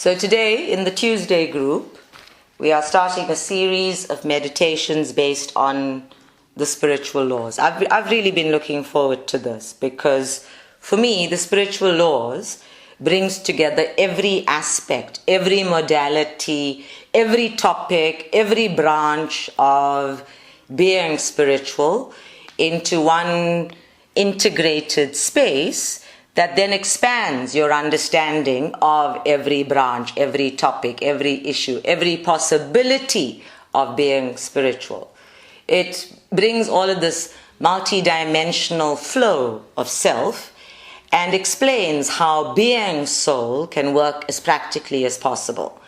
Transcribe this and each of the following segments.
So today in the Tuesday group, we are starting a series of meditations based on the spiritual laws. I've really been looking forward to this because for me, the spiritual laws brings together every aspect, every modality, every topic, every branch of being spiritual into one integrated space that then expands your understanding of every branch, every topic, every issue, every possibility of being spiritual. It brings all of this multi-dimensional flow of self and explains how being soul can work as practically as possible.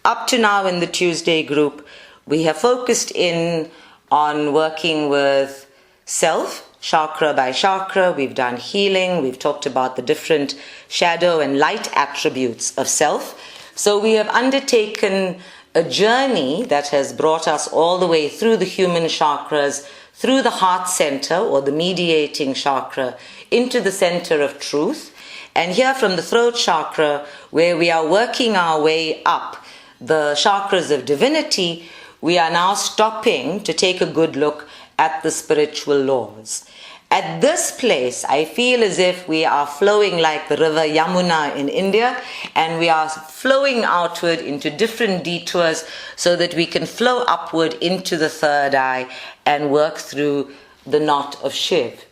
Up to now in the Tuesday group, we have focused in on working with self, chakra by chakra. We've done healing. We've talked about the different shadow and light attributes of self. So we have undertaken a journey that has brought us all the way through the human chakras, through the heart center or the mediating chakra, into the center of truth. And here from the throat chakra, where we are working our way up the chakras of divinity, we are now stopping to take a good look at the spiritual laws. At this place, I feel as if we are flowing like the river Yamuna in India, and we are flowing outward into different detours so that we can flow upward into the third eye and work through the knot of Shiv.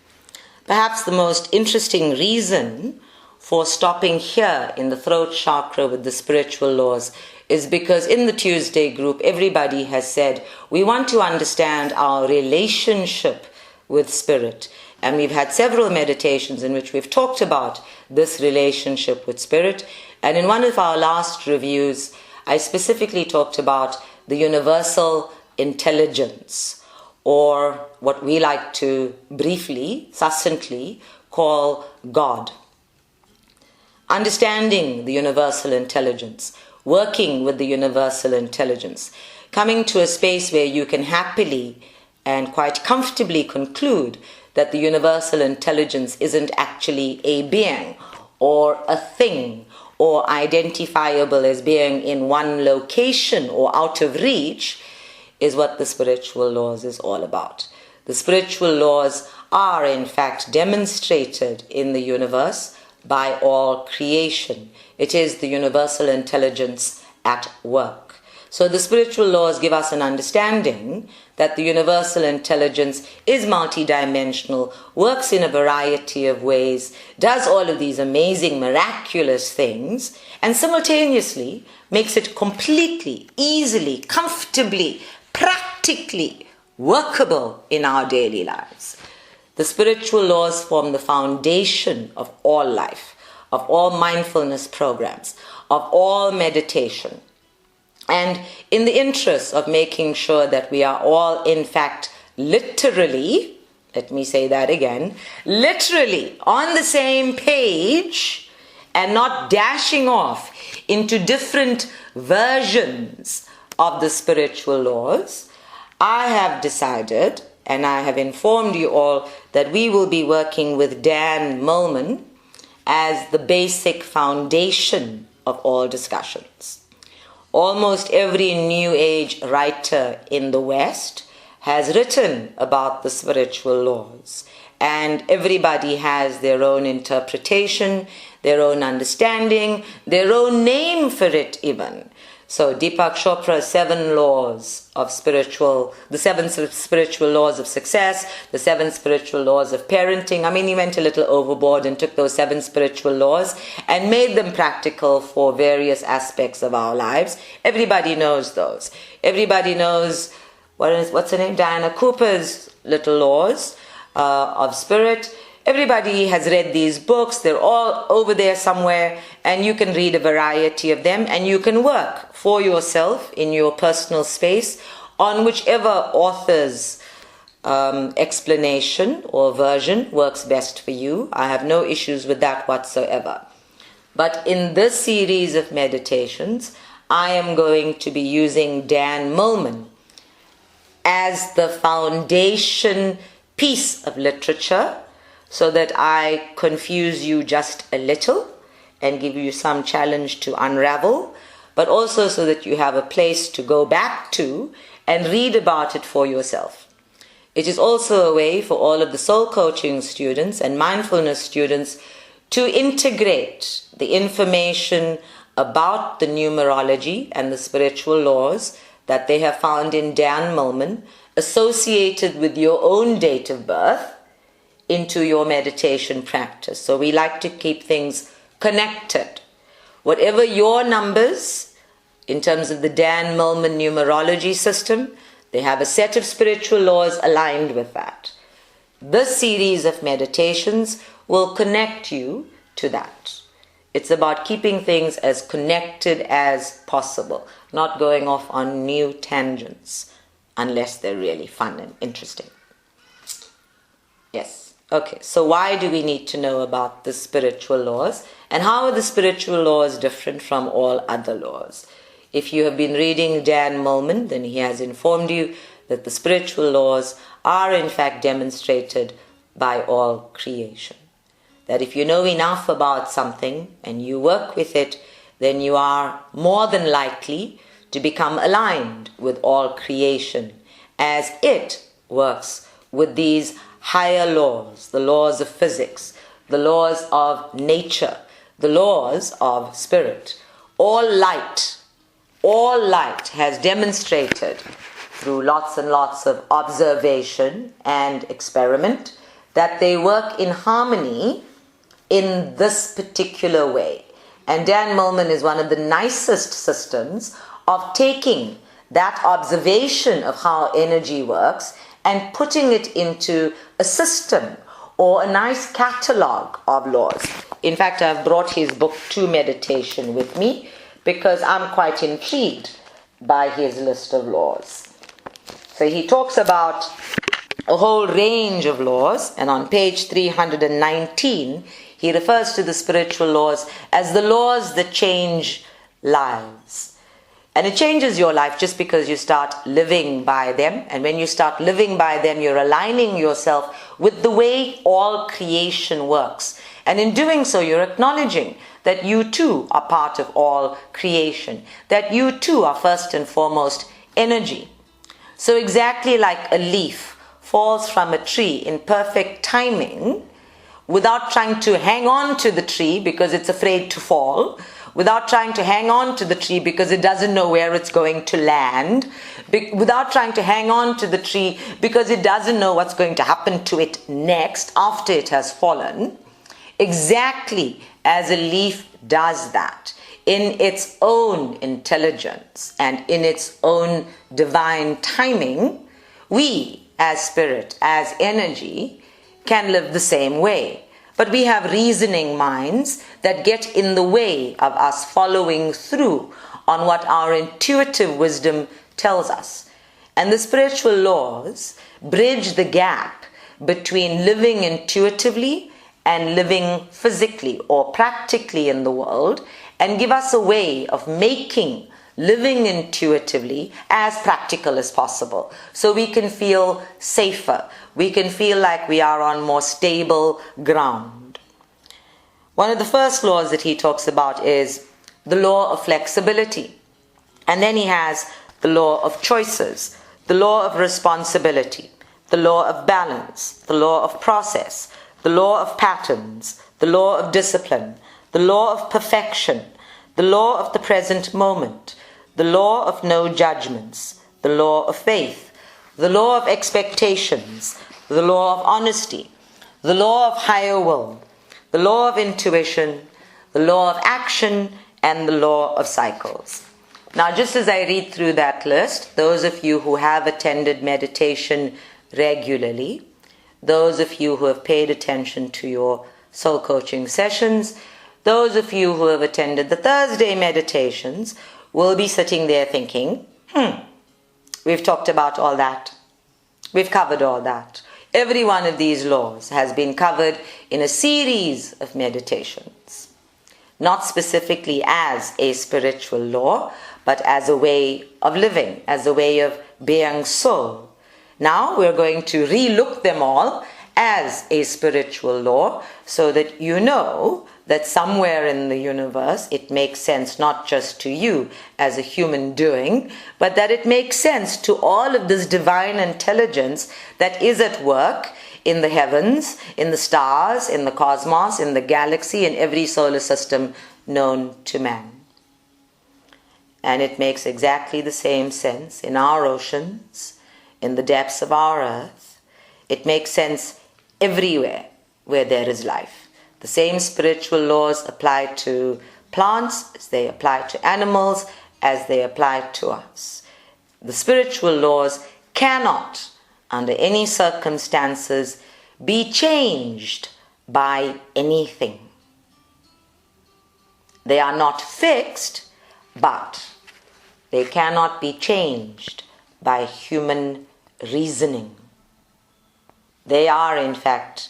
Perhaps the most interesting reason for stopping here in the throat chakra with the spiritual laws is because in the Tuesday group, everybody has said, we want to understand our relationship with spirit. And we've had several meditations in which we've talked about this relationship with spirit. And in one of our last reviews, I specifically talked about the universal intelligence, or what we like to briefly, succinctly, call God. Understanding the universal intelligence, working with the universal intelligence, coming to a space where you can happily and quite comfortably conclude that the universal intelligence isn't actually a being or a thing or identifiable as being in one location or out of reach, is what the spiritual laws is all about. The spiritual laws are in fact demonstrated in the universe by all creation. It is the universal intelligence at work. So the spiritual laws give us an understanding that the universal intelligence is multidimensional, works in a variety of ways, does all of these amazing, miraculous things, and simultaneously makes it completely, easily, comfortably, practically workable in our daily lives. The spiritual laws form the foundation of all life, of all mindfulness programs, of all meditation. And in the interest of making sure that we are all, in fact, literally, let me say that again, literally on the same page and not dashing off into different versions of the spiritual laws, I have decided, and I have informed you all, that we will be working with Dan Millman as the basic foundation of all discussions. Almost every New Age writer in the West has written about the spiritual laws, and everybody has their own interpretation, their own understanding, their own name for it even. So Deepak Chopra's 7 laws of the 7 spiritual laws of success, the 7 spiritual laws of parenting. I mean, he went a little overboard and took those 7 spiritual laws and made them practical for various aspects of our lives. Everybody knows those. Everybody knows, what's her name? Diana Cooper's little laws of spirit. Everybody has read these books. They're all over there somewhere, and you can read a variety of them, and you can work for yourself in your personal space on whichever author's explanation or version works best for you. I have no issues with that whatsoever. But in this series of meditations, I am going to be using Dan Millman as the foundation piece of literature, so that I confuse you just a little and give you some challenge to unravel. but also so that you have a place to go back to and read about it for yourself. It is also a way for all of the soul coaching students and mindfulness students to integrate the information about the numerology and the spiritual laws that they have found in Dan Millman associated with your own date of birth into your meditation practice. So we like to keep things connected. Whatever your numbers, in terms of the Dan Millman numerology system, they have a set of spiritual laws aligned with that. This series of meditations will connect you to that. It's about keeping things as connected as possible, not going off on new tangents, unless they're really fun and interesting. Yes. Okay, so why do we need to know about the spiritual laws? And how are the spiritual laws different from all other laws? If you have been reading Dan Millman, then he has informed you that the spiritual laws are in fact demonstrated by all creation. That if you know enough about something and you work with it, then you are more than likely to become aligned with all creation as it works with these higher laws, the laws of physics, the laws of nature, the laws of spirit. All light has demonstrated through lots and lots of observation and experiment that they work in harmony in this particular way. And Dan Millman is one of the nicest systems of taking that observation of how energy works and putting it into a system or a nice catalog of laws. In fact, I've brought his book To Meditation with me because I'm quite intrigued by his list of laws. So he talks about a whole range of laws, and on page 319, he refers to the spiritual laws as the laws that change lives. And it changes your life just because you start living by them. And when you start living by them, you're aligning yourself with the way all creation works. And in doing so, you're acknowledging that you too are part of all creation, that you too are first and foremost energy. So exactly like a leaf falls from a tree in perfect timing, without trying to hang on to the tree because it's afraid to fall, without trying to hang on to the tree because it doesn't know where it's going to land, without trying to hang on to the tree because it doesn't know what's going to happen to it next after it has fallen, exactly as a leaf does that in its own intelligence and in its own divine timing, we as spirit, as energy, can live the same way. But we have reasoning minds that get in the way of us following through on what our intuitive wisdom tells us. And the spiritual laws bridge the gap between living intuitively and living physically or practically in the world, and give us a way of making living intuitively as practical as possible, so we can feel safer, we can feel like we are on more stable ground. One of the first laws that he talks about is the law of flexibility. And then he has the law of choices, the law of responsibility, the law of balance, the law of process, the law of patterns, the law of discipline, the law of perfection, the law of the present moment, the law of no judgments, the law of faith, the law of expectations, the law of honesty, the law of higher will, the law of intuition, the law of action, and the law of cycles. Now, just as I read through that list, those of you who have attended meditation regularly, those of you who have paid attention to your soul coaching sessions, those of you who have attended the Thursday meditations will be sitting there thinking, we've talked about all that. We've covered all that. Every one of these laws has been covered in a series of meditations, not specifically as a spiritual law, but as a way of living, as a way of being soul. Now we're going to relook them all as a spiritual law so that you know that somewhere in the universe it makes sense not just to you as a human doing, but that it makes sense to all of this divine intelligence that is at work in the heavens, in the stars, in the cosmos, in the galaxy, in every solar system known to man. And it makes exactly the same sense in our oceans, in the depths of our earth. It makes sense everywhere where there is life. The same spiritual laws apply to plants as they apply to animals, as they apply to us. The spiritual laws cannot, under any circumstances, be changed by anything. They are not fixed, but they cannot be changed by human reasoning. They are, in fact,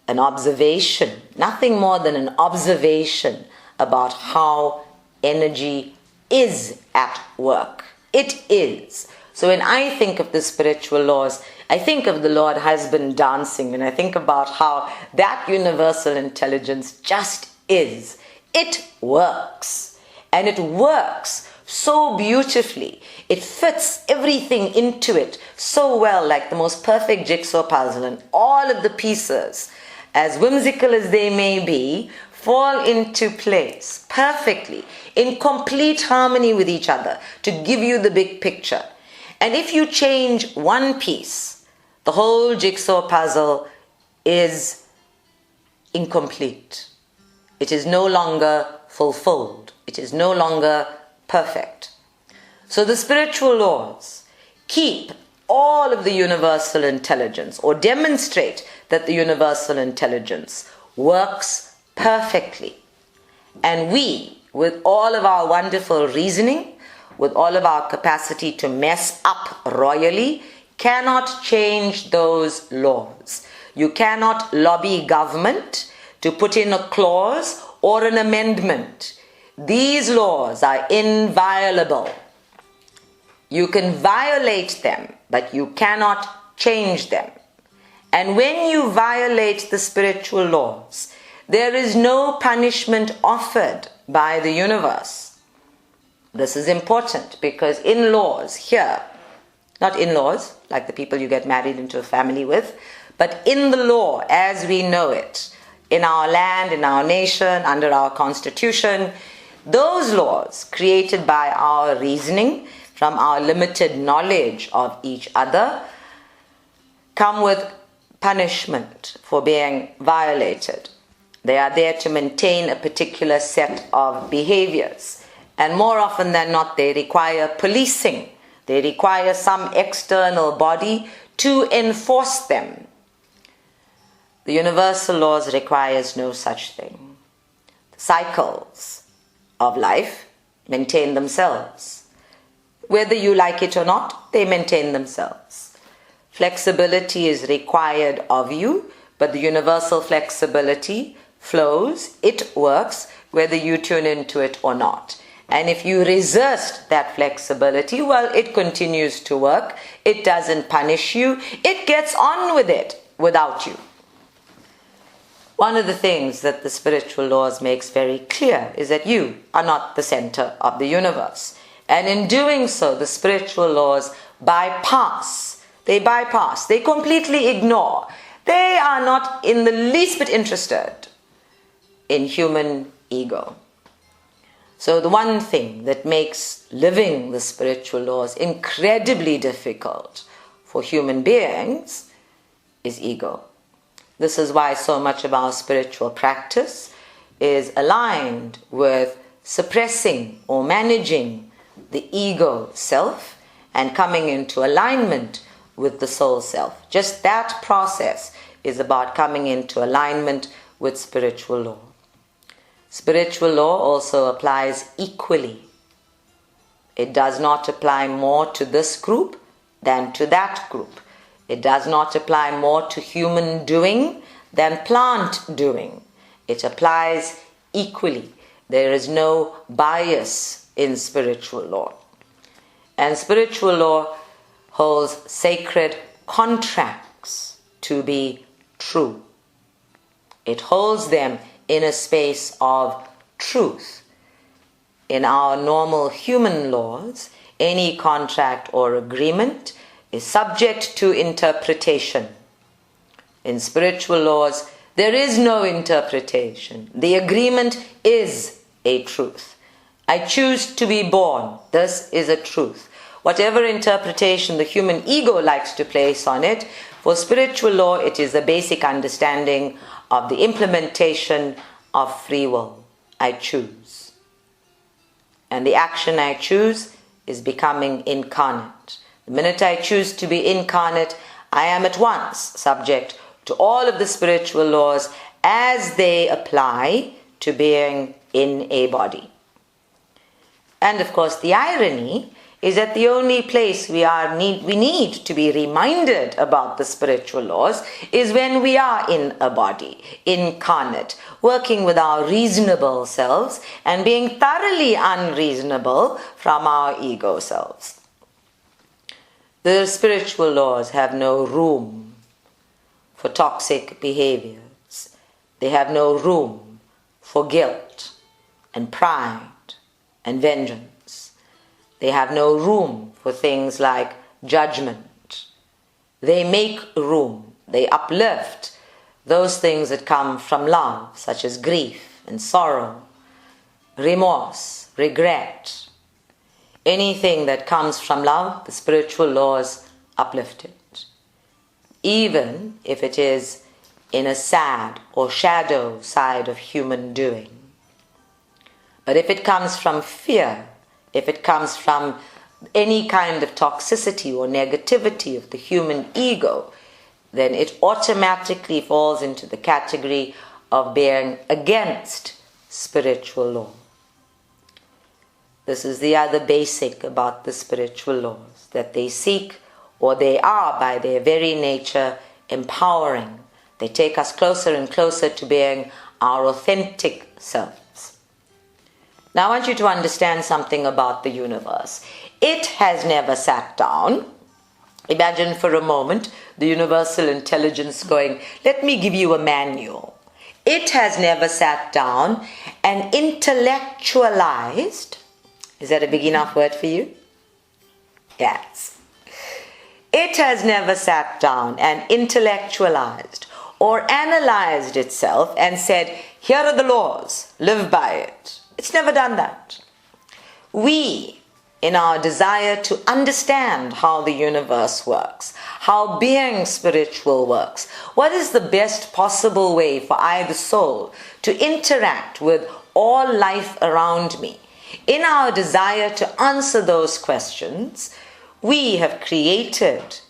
an observation, nothing more than an observation about how energy is at work. It is. So when I think of the spiritual laws, I think of the Lord Husband dancing, and I think about how that universal intelligence just is. It works. And it works so beautifully. It fits everything into it so well, like the most perfect jigsaw puzzle, and all of the pieces, as whimsical as they may be, fall into place perfectly, in complete harmony with each other, to give you the big picture. And if you change one piece, the whole jigsaw puzzle is incomplete. It is no longer fulfilled. It is no longer perfect. So the spiritual laws keep all of the universal intelligence, or demonstrate that the universal intelligence works perfectly. And we, with all of our wonderful reasoning, with all of our capacity to mess up royally, cannot change those laws. You cannot lobby government to put in a clause or an amendment. These laws are inviolable. You can violate them, but you cannot change them. And when you violate the spiritual laws, there is no punishment offered by the universe. This is important because in laws here, not in laws like the people you get married into a family with, but in the law as we know it, in our land, in our nation, under our constitution, those laws created by our reasoning, from our limited knowledge of each other, come with punishment for being violated. They are there to maintain a particular set of behaviors. And more often than not, they require policing. They require some external body to enforce them. The universal laws requires no such thing. The cycles of life maintain themselves. Whether you like it or not, they maintain themselves. Flexibility is required of you, but the universal flexibility flows, it works, whether you tune into it or not. And if you resist that flexibility, well, it continues to work. It doesn't punish you. It gets on with it without you. One of the things that the spiritual laws makes very clear is that you are not the center of the universe. And in doing so, the spiritual laws bypass, they completely ignore. They are not in the least bit interested in human ego. So the one thing that makes living the spiritual laws incredibly difficult for human beings is ego. This is why so much of our spiritual practice is aligned with suppressing or managing the ego self and coming into alignment with the soul self. Just that process is about coming into alignment with spiritual law. Spiritual law also applies equally. It does not apply more to this group than to that group. It does not apply more to human doing than plant doing. It applies equally. There is no bias in spiritual law. And spiritual law holds sacred contracts to be true. It holds them in a space of truth. In our normal human laws, any contract or agreement is subject to interpretation. In spiritual laws, there is no interpretation. The agreement is a truth. I choose to be born. This is a truth. Whatever interpretation the human ego likes to place on it, for spiritual law, it is the basic understanding of the implementation of free will. I choose. And the action I choose is becoming incarnate. The minute I choose to be incarnate, I am at once subject to all of the spiritual laws as they apply to being in a body. And of course, the irony is that the only place we need to be reminded about the spiritual laws is when we are in a body, incarnate, working with our reasonable selves and being thoroughly unreasonable from our ego selves. The spiritual laws have no room for toxic behaviors. They have no room for guilt and pride and vengeance. They have no room for things like judgment. They make room, they uplift those things that come from love, such as grief and sorrow, remorse, regret. Anything that comes from love, the spiritual laws uplift it. Even if it is in a sad or shadow side of human doing. But if it comes from fear, if it comes from any kind of toxicity or negativity of the human ego, then it automatically falls into the category of being against spiritual law. This is the other basic about the spiritual laws, that they seek, or they are by their very nature, empowering. They take us closer and closer to being our authentic selves. Now I want you to understand something about the universe. It has never sat down. Imagine for a moment the universal intelligence going, let me give you a manual. It has never sat down and intellectualized. Is that a big enough word for you? Yes. It has never sat down and intellectualized or analyzed itself and said, here are the laws, live by it. It's never done that. We, in our desire to understand how the universe works, how being spiritual works, what is the best possible way for I, the soul, to interact with all life around me, in our desire to answer those questions, we have created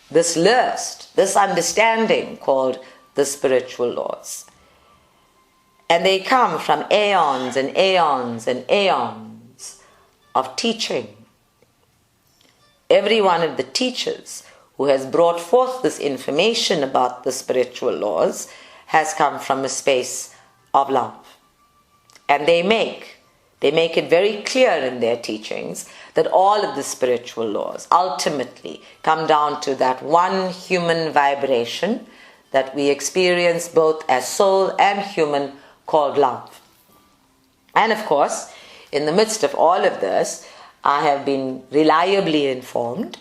this list, this understanding called the spiritual laws. And they come from aeons and aeons and aeons of teaching. Every one of the teachers who has brought forth this information about the spiritual laws has come from a space of love. And they make it very clear in their teachings that all of the spiritual laws ultimately come down to that one human vibration that we experience both as soul and human, called love. And of course, in the midst of all of this, I have been reliably informed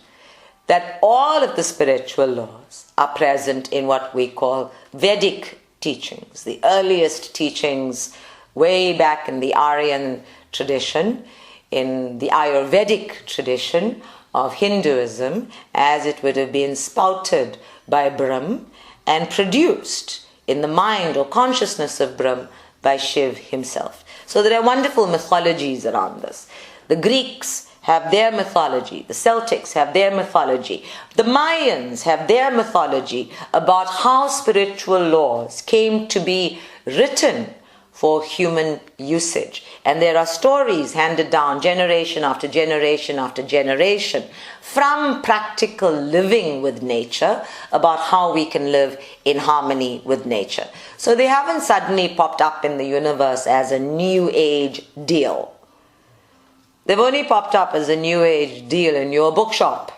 that all of the spiritual laws are present in what we call Vedic teachings, the earliest teachings way back in the Aryan tradition, in the Ayurvedic tradition of Hinduism, as it would have been spouted by Brahma and produced in the mind or consciousness of Brahma by Shiv himself. So there are wonderful mythologies around this. The Greeks have their mythology, the Celtics have their mythology, the Mayans have their mythology about how spiritual laws came to be written for human usage. And there are stories handed down generation after generation after generation from practical living with nature about how we can live in harmony with nature. So they haven't suddenly popped up in the universe as a new age deal. They've only popped up as a new age deal in your bookshop.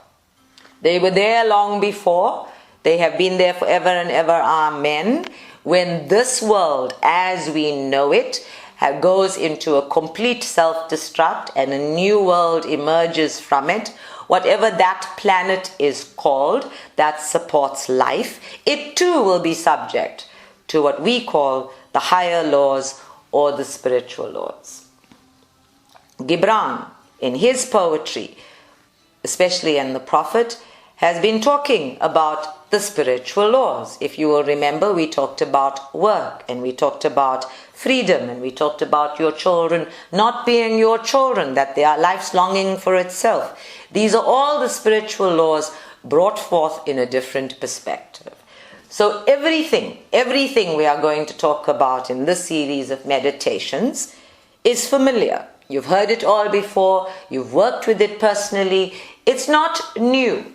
They were there long before. They have been there forever and ever. Amen. when this world as we know it goes into a complete self-destruct and a new world emerges from it, whatever that planet is called that supports life, it too will be subject to what we call the higher laws or the spiritual laws. Gibran, in his poetry, especially in the Prophet, has been talking about the spiritual laws. If you will remember, we talked about work, and we talked about freedom, and we talked about your children not being your children, that they are life's longing for itself. These are all the spiritual laws brought forth in a different perspective. So everything we are going to talk about in this series of meditations is familiar. You've heard it all before, you've worked with it personally. It's not new.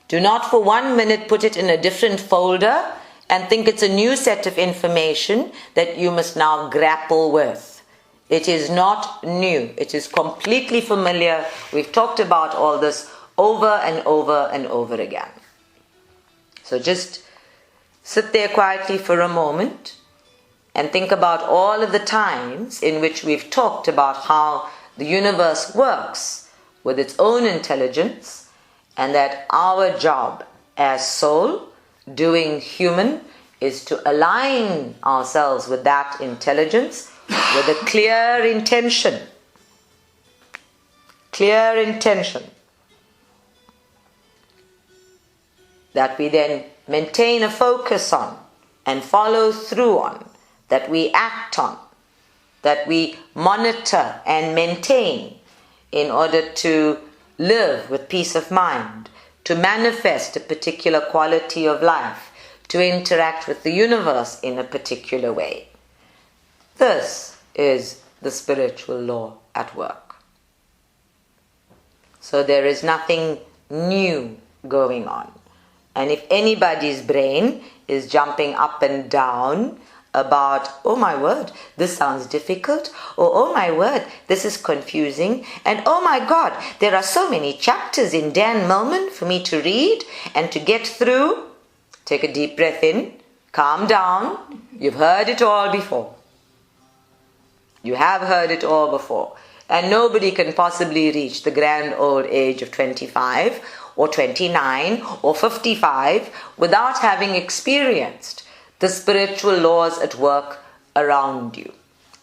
Do not for 1 minute put it in a different folder and think it's a new set of information that you must now grapple with. It is not new. It is completely familiar. We've talked about all this over and over and over again. So just sit there quietly for a moment and think about all of the times in which we've talked about how the universe works with its own intelligence, and that our job as soul, doing human, is to align ourselves with that intelligence with a clear intention. Clear intention. That we then maintain a focus on and follow through on, that we act on, that we monitor and maintain in order to live with peace of mind, to manifest a particular quality of life, to interact with the universe in a particular way. This is the spiritual law at work. So there is nothing new going on. And if anybody's brain is jumping up and down about, oh my word, this sounds difficult, or oh my word, this is confusing, and oh my God, there are so many chapters in Dan Millman for me to read and to get through, take a deep breath in, calm down. You've heard it all before. You have heard it all before. And nobody can possibly reach the grand old age of 25 or 29 or 55 without having experienced the spiritual laws at work around you.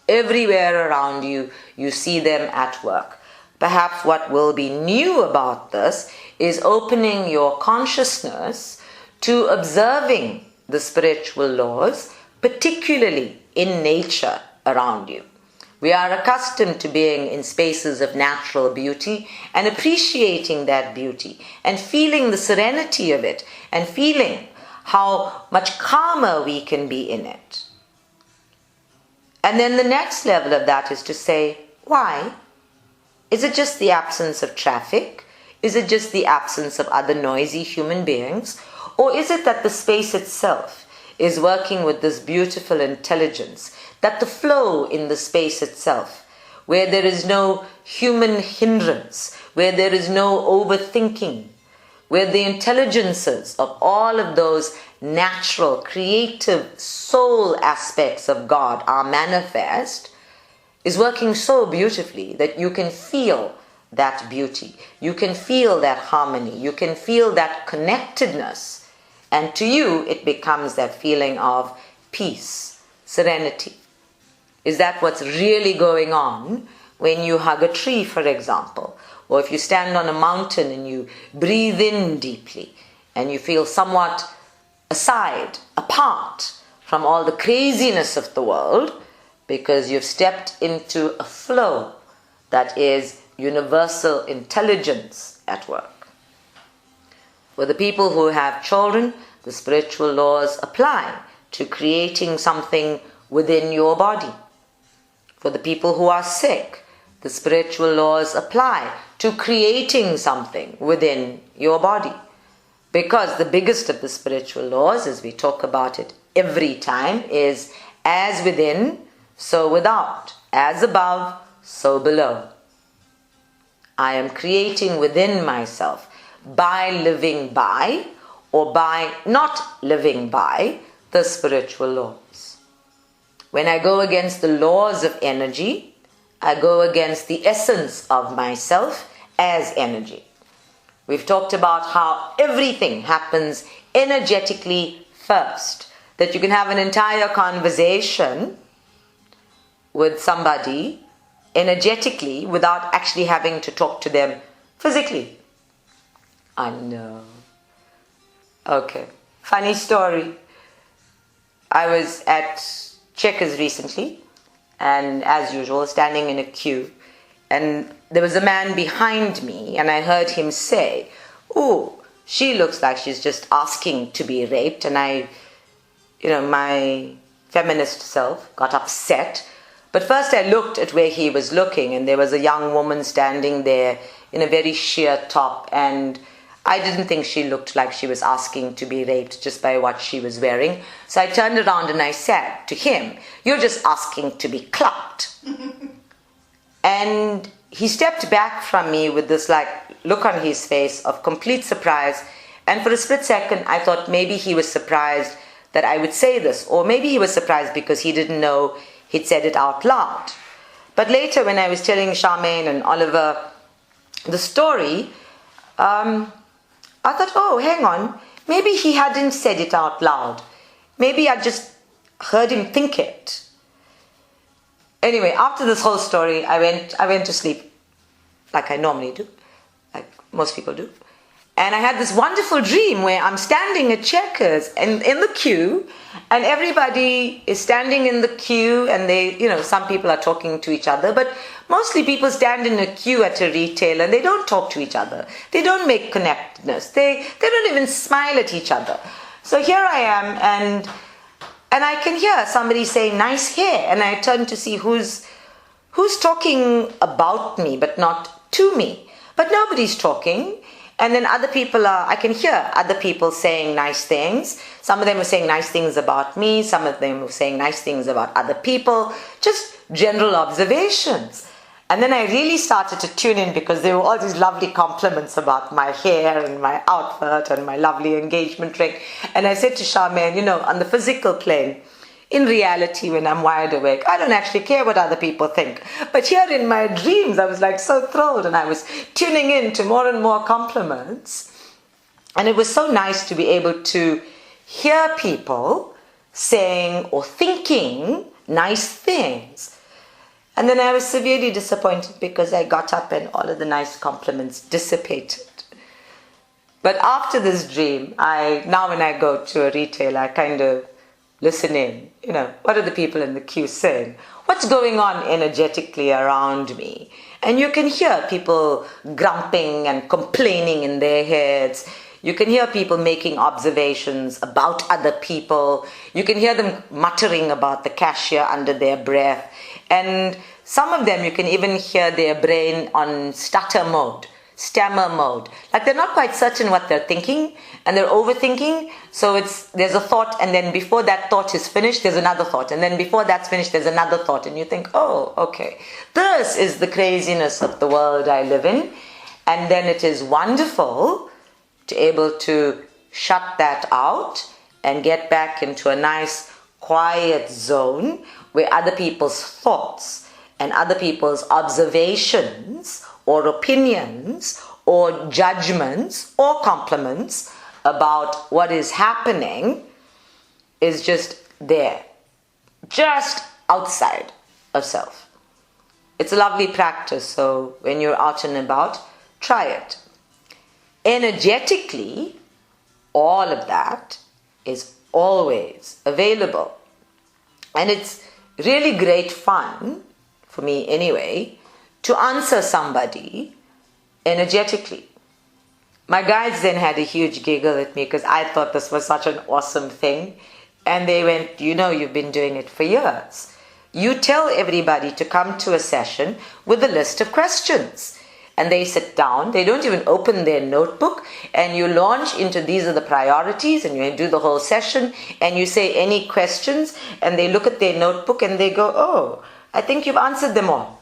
Everywhere around you, you see them at work. Perhaps what will be new about this is opening your consciousness to observing the spiritual laws, particularly in nature around you. We are accustomed to being in spaces of natural beauty and appreciating that beauty and feeling the serenity of it and feeling how much calmer we can be in it. And then the next level of that is to say, why? Is it just the absence of traffic? Is it just the absence of other noisy human beings? Or is it that the space itself is working with this beautiful intelligence, that the flow in the space itself, where there is no human hindrance, where there is no overthinking, where the intelligences of all of those natural, creative soul aspects of God are manifest, is working so beautifully that you can feel that beauty, you can feel that harmony, you can feel that connectedness, and to you it becomes that feeling of peace, serenity. Is that what's really going on when you hug a tree, for example? Or if you stand on a mountain and you breathe in deeply and you feel somewhat aside, apart from all the craziness of the world, because you've stepped into a flow that is universal intelligence at work. For the people who have children, the spiritual laws apply to creating something within your body. For the people who are sick, the spiritual laws apply to creating something within your body. Because the biggest of the spiritual laws, as we talk about it every time, is as within, so without. As above, so below. I am creating within myself by living by, or by not living by, the spiritual laws. When I go against the laws of energy, I go against the essence of myself as energy. We've talked about how everything happens energetically first. That you can have an entire conversation with somebody energetically without actually having to talk to them physically. I know. Okay. Funny story. I was at Checkers recently, and as usual, standing in a queue, and there was a man behind me, and I heard him say, "Ooh, she looks like she's just asking to be raped," and my feminist self got upset. But first I looked at where he was looking, and there was a young woman standing there in a very sheer top, and I didn't think she looked like she was asking to be raped just by what she was wearing. So I turned around and I said to him, "You're just asking to be clapped." And he stepped back from me with this look on his face of complete surprise. And for a split second, I thought maybe he was surprised that I would say this, or maybe he was surprised because he didn't know he'd said it out loud. But later, when I was telling Charmaine and Oliver the story, I thought, oh, hang on, maybe he hadn't said it out loud. Maybe I just heard him think it. Anyway, after this whole story, I went to sleep, like I normally do, like most people do. And I had this wonderful dream where I'm standing at Checkers and in the queue, and everybody is standing in the queue, and some people are talking to each other, but mostly people stand in a queue at a retail and they don't talk to each other. They don't make connectedness. They don't even smile at each other. So here I am, and I can hear somebody say, "Nice hair," and I turn to see who's talking about me, but not to me. But nobody's talking. And then I can hear other people saying nice things. Some of them were saying nice things about me. Some of them were saying nice things about other people. Just general observations. And then I really started to tune in because there were all these lovely compliments about my hair and my outfit and my lovely engagement ring. And I said to Charmaine, on the physical plane, in reality, when I'm wide awake, I don't actually care what other people think. But here in my dreams, I was so thrilled, and I was tuning in to more and more compliments. And it was so nice to be able to hear people saying or thinking nice things. And then I was severely disappointed because I got up and all of the nice compliments dissipated. But after this dream, now when I go to a retailer, I kind of listen in. What are the people in the queue saying? What's going on energetically around me? And you can hear people grumping and complaining in their heads. You can hear people making observations about other people. You can hear them muttering about the cashier under their breath. And some of them, you can even hear their brain on stammer mode. Like they're not quite certain what they're thinking, and they're overthinking. So there's a thought, and then before that thought is finished, there's another thought. And then before that's finished, there's another thought. And you think, oh, okay. This is the craziness of the world I live in. And then it is wonderful to able to shut that out and get back into a nice quiet zone where other people's thoughts and other people's observations or opinions or judgments or compliments about what is happening is just there, just outside of self. It's a lovely practice, so when you're out and about, try it. Energetically, all of that is always available. And it's really great fun, for me anyway, to answer somebody energetically. My guides then had a huge giggle at me because I thought this was such an awesome thing. And they went, you've been doing it for years. You tell everybody to come to a session with a list of questions. And they sit down, they don't even open their notebook, and you launch into these are the priorities, and you do the whole session, and you say any questions, and they look at their notebook and they go, oh, I think you've answered them all.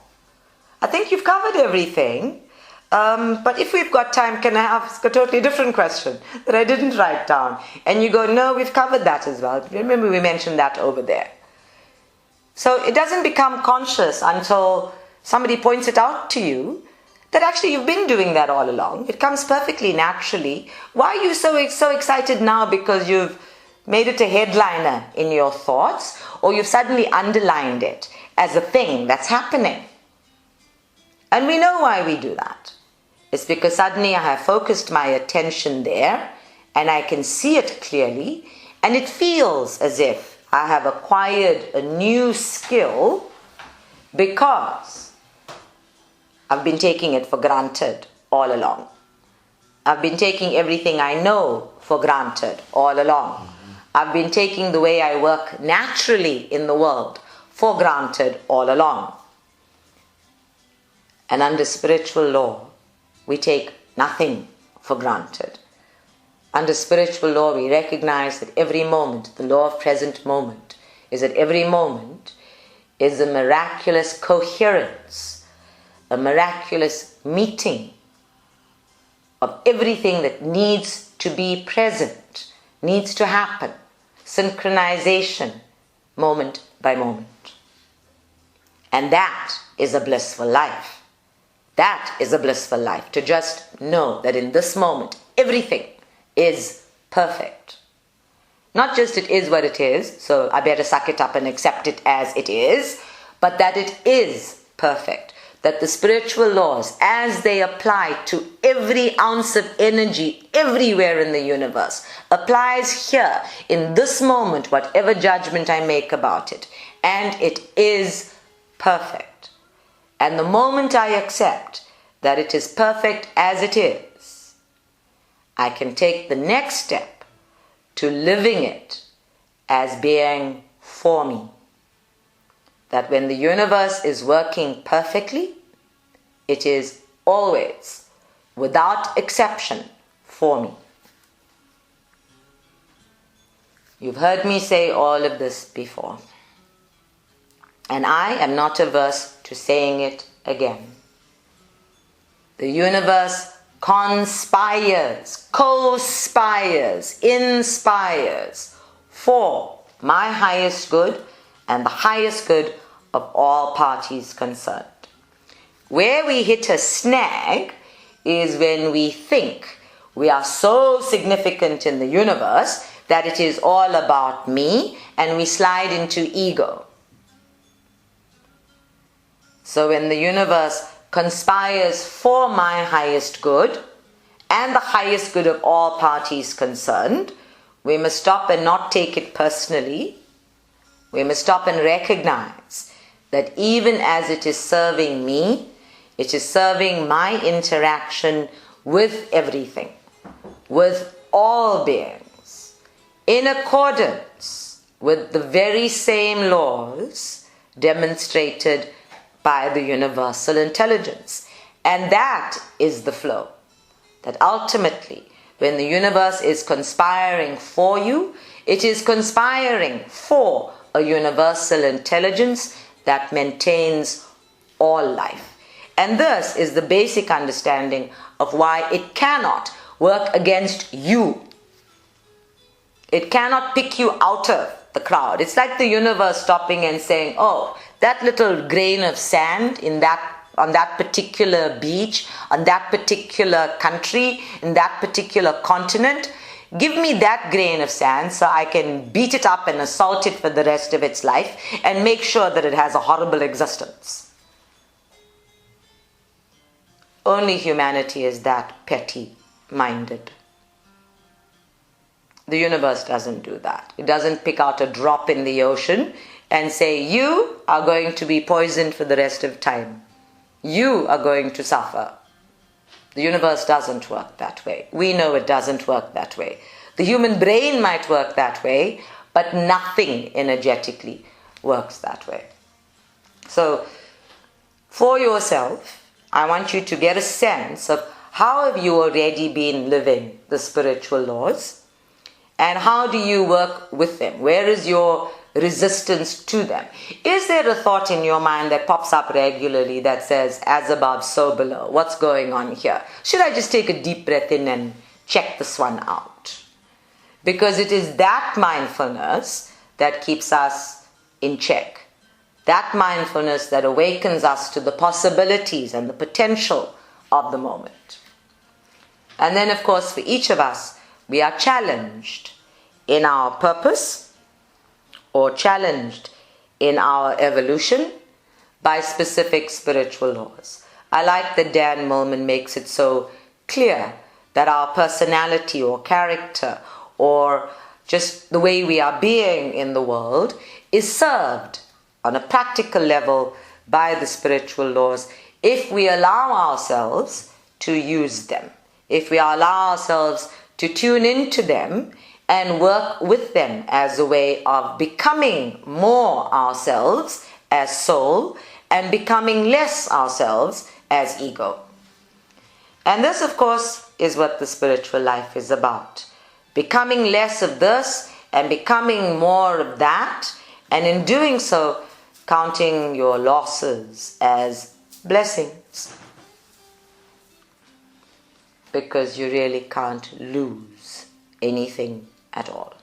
I think you've covered everything. But if we've got time, can I ask a totally different question that I didn't write down? And you go, no, we've covered that as well. Remember we mentioned that over there. So it doesn't become conscious until somebody points it out to you that actually you've been doing that all along. It comes perfectly naturally. Why are you so excited now because you've made it a headliner in your thoughts, or you've suddenly underlined it as a thing that's happening? And we know why we do that. It's because suddenly I have focused my attention there and I can see it clearly, and it feels as if I have acquired a new skill because I've been taking it for granted all along. I've been taking everything I know for granted all along. I've been taking the way I work naturally in the world for granted all along. And under spiritual law, we take nothing for granted. Under spiritual law, we recognize that every moment, the law of present moment, is that every moment is a miraculous coherence, a miraculous meeting of everything that needs to be present, needs to happen, synchronization, moment by moment. And that is a blissful life. That is a blissful life, to just know that in this moment, everything is perfect. Not just it is what it is, so I better suck it up and accept it as it is, but that it is perfect. That the spiritual laws, as they apply to every ounce of energy everywhere in the universe, applies here, in this moment, whatever judgment I make about it. And it is perfect. And the moment I accept that it is perfect as it is, I can take the next step to living it as being for me. That when the universe is working perfectly, it is always, without exception, for me. You've heard me say all of this before. And I am not averse to saying it again. The universe conspires, co-spires, inspires for my highest good and the highest good of all parties concerned. Where we hit a snag is when we think we are so significant in the universe that it is all about me, and we slide into ego. So when the universe conspires for my highest good and the highest good of all parties concerned, we must stop and not take it personally. We must stop and recognize that even as it is serving me, it is serving my interaction with everything, with all beings, in accordance with the very same laws demonstrated by the universal intelligence. And that is the flow. That ultimately, when the universe is conspiring for you, it is conspiring for a universal intelligence that maintains all life. And this is the basic understanding of why it cannot work against you. It cannot pick you out of the crowd. It's like the universe stopping and saying, oh, that little grain of sand on that particular beach, on that particular country, in that particular continent, give me that grain of sand so I can beat it up and assault it for the rest of its life and make sure that it has a horrible existence. Only humanity is that petty-minded. The universe doesn't do that. It doesn't pick out a drop in the ocean and say, you are going to be poisoned for the rest of time. You are going to suffer. The universe doesn't work that way. We know it doesn't work that way. The human brain might work that way, but nothing energetically works that way. So, for yourself, I want you to get a sense of how have you already been living the spiritual laws, and how do you work with them? Where is your resistance to them. Is there a thought in your mind that pops up regularly that says, as above, so below? What's going on here? Should I just take a deep breath in and check this one out? Because it is that mindfulness that keeps us in check. That mindfulness that awakens us to the possibilities and the potential of the moment. And then, of course, for each of us, we are challenged in our purpose or challenged in our evolution by specific spiritual laws. I like that Dan Millman makes it so clear that our personality or character or just the way we are being in the world is served on a practical level by the spiritual laws if we allow ourselves to use them, if we allow ourselves to tune into them and work with them as a way of becoming more ourselves as soul and becoming less ourselves as ego. And this, of course, is what the spiritual life is about. Becoming less of this and becoming more of that, and in doing so, counting your losses as blessings. Because you really can't lose anything at all.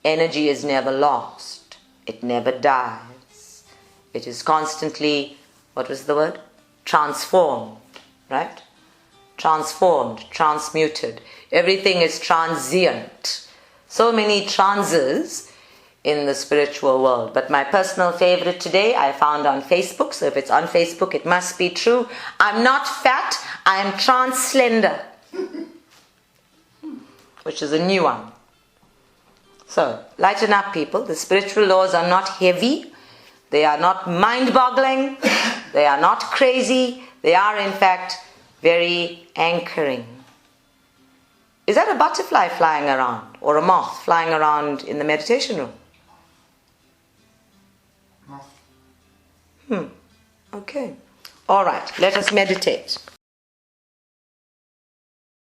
Energy is never lost. It never dies. It is constantly, what was the word? Transformed, right? Transformed, transmuted. Everything is transient. So many transes in the spiritual world. But my personal favorite today I found on Facebook, so if it's on Facebook it must be true. I'm not fat, I am trans-slender. Which is a new one. So, lighten up, people. The spiritual laws are not heavy. They are not mind-boggling. They are not crazy. They are, in fact, very anchoring. Is that a butterfly flying around? Or a moth flying around in the meditation room? Okay. All right. Let us meditate.